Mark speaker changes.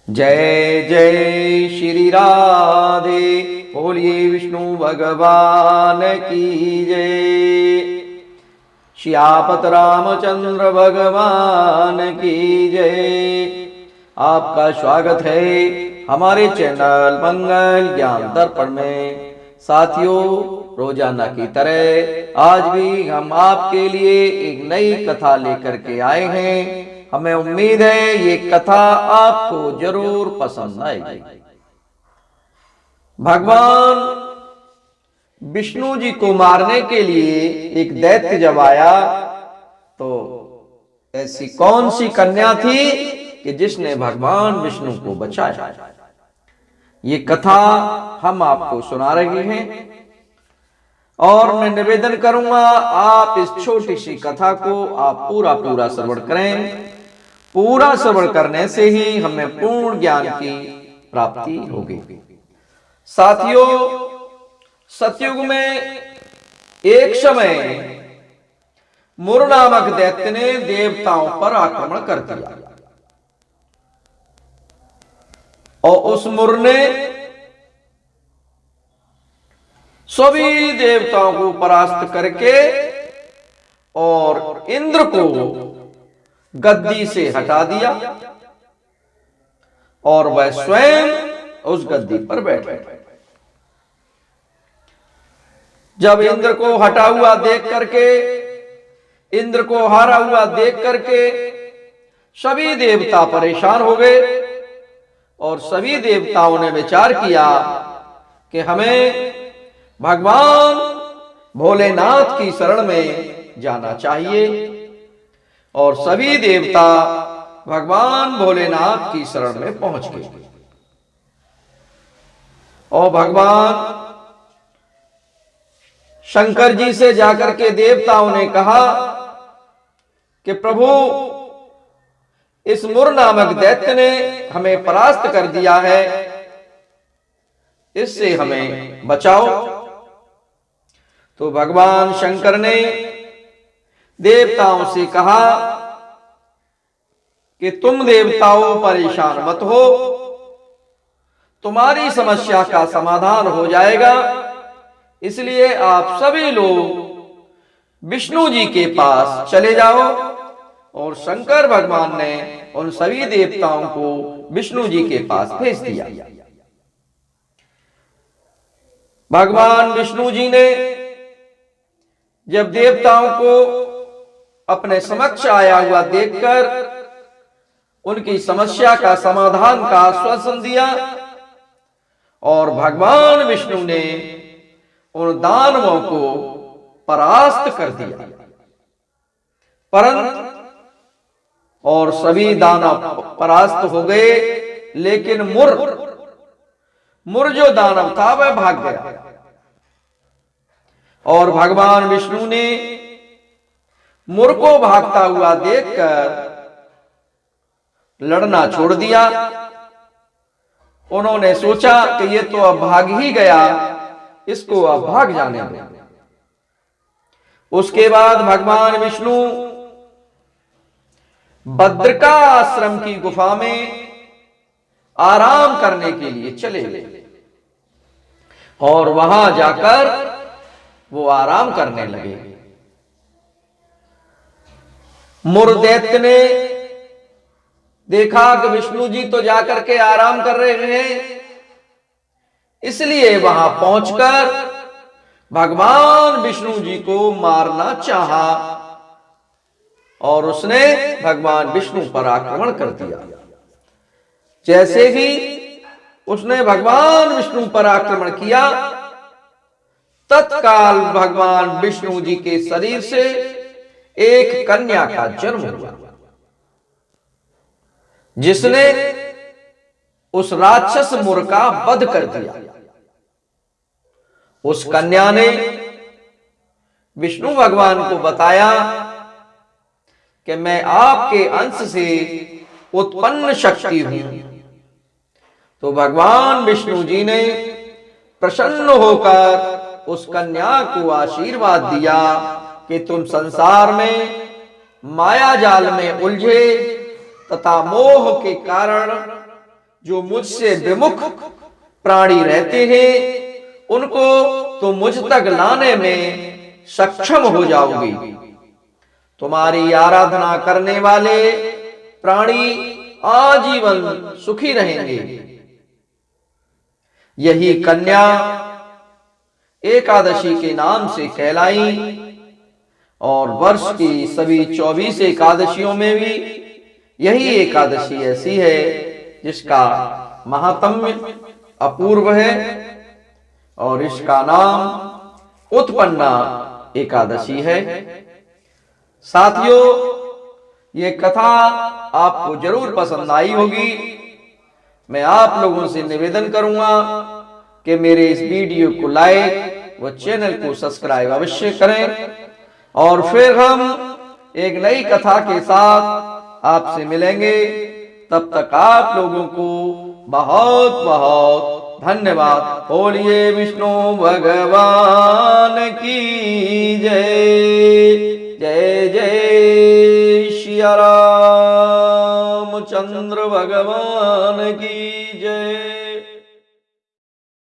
Speaker 1: जय जय श्री राधे, बोलिए विष्णु भगवान की जय। श्यापत रामचंद्र भगवान की जय। आपका स्वागत है हमारे चैनल मंगल ज्ञान दर्पण में। साथियों, रोजाना की तरह आज भी हम आपके लिए एक नई कथा लेकर के आए हैं। हमें उम्मीद है ये कथा आपको जरूर पसंद आएगी। भगवान विष्णु जी को मारने के लिए एक दैत्य जब आया तो ऐसी कौन सी कन्या थी कि जिसने भगवान विष्णु को बचाया। ये कथा हम आपको सुना रहे हैं और मैं निवेदन करूंगा आप इस छोटी सी कथा को आप पूरा श्रवण करें। पूरा श्रवण करने से ही हमें पूर्ण ज्ञान की प्राप्ति होगी। साथियों, सतयुग में एक समय मुर नामक दैत्य ने देवताओं पर आक्रमण कर दिया और उस मुर ने सभी देवताओं को परास्त करके और इंद्र को गद्दी से हटा दिया और वह स्वयं उस गद्दी पर बैठे। जब इंद्र को हटा हुआ देख करके, इंद्र को हारा हुआ देख करके सभी देवता परेशान हो गए और सभी देवताओं ने विचार किया कि हमें भगवान भोलेनाथ की शरण में जाना चाहिए। और सभी देवता भगवान भोलेनाथ की शरण में पहुंच गए और भगवान शंकर जी से जाकर के देवताओं ने कहा कि प्रभु, इस मुर नामक दैत्य ने हमें परास्त कर दिया है, इससे हमें बचाओ। तो भगवान शंकर ने देवताओं से कहा कि तुम देवताओं परेशान मत हो, तुम्हारी समस्या का समाधान हो जाएगा। इसलिए आप सभी लोग विष्णु जी के पास चले जाओ। और शंकर भगवान ने उन सभी देवताओं को विष्णु जी के पास भेज दिया। भगवान विष्णु जी ने जब देवताओं को अपने समक्ष आया हुआ देखकर उनकी समस्या का समाधान का आश्वासन दिया और भगवान विष्णु ने उन दानवों को परास्त कर दिया। परंतु और सभी दानव परास्त हो गए, लेकिन मुर जो दानव था वह भाग गया और भगवान विष्णु ने मुर को भागता हुआ देखकर लड़ना छोड़ दिया। उन्होंने सोचा कि ये तो अब भाग ही गया, इसको अब भाग जाने दो। उसके बाद भगवान विष्णु भद्रका आश्रम की गुफा में आराम करने के लिए चले गए और वहां जाकर वो आराम करने लगे। मुर दैत्य ने देखा कि विष्णु जी तो जाकर के आराम कर रहे हैं, इसलिए वहां पहुंचकर भगवान विष्णु जी को मारना चाहा और उसने भगवान विष्णु पर आक्रमण कर दिया। जैसे ही उसने भगवान विष्णु पर आक्रमण किया, तत्काल भगवान विष्णु जी के शरीर से एक कन्या का जन्म हुआ, जिसने उस राक्षस मुर का वध कर दिया। उस कन्या ने विष्णु भगवान को बताया कि मैं आपके अंश से उत्पन्न शक्ति हूं। तो भगवान विष्णु जी ने प्रसन्न होकर उस कन्या को आशीर्वाद दिया कि तुम संसार में माया जाल में उलझे तथा मोह के कारण जो मुझसे विमुख प्राणी रहते हैं उनको तो मुझ तक लाने में सक्षम हो जाओगी। तुम्हारी आराधना करने वाले प्राणी आजीवन सुखी रहेंगे। यही कन्या एकादशी के नाम से कहलाई और वर्ष की सभी 24 एकादशियों में भी यही एकादशी ऐसी है जिसका महात्म्य अपूर्व है और इसका नाम उत्पन्ना एकादशी है। साथियों, ये कथा आपको जरूर पसंद आई होगी। मैं आप लोगों से निवेदन करूंगा कि मेरे इस वीडियो को लाइक व चैनल को सब्सक्राइब अवश्य करें और फिर हम एक नई कथा के साथ आपसे मिलेंगे। तब तक आप लोगों को बहुत बहुत धन्यवाद। बोलिए विष्णु भगवान की जय। जय जय सिया रामचंद्र भगवान की जय।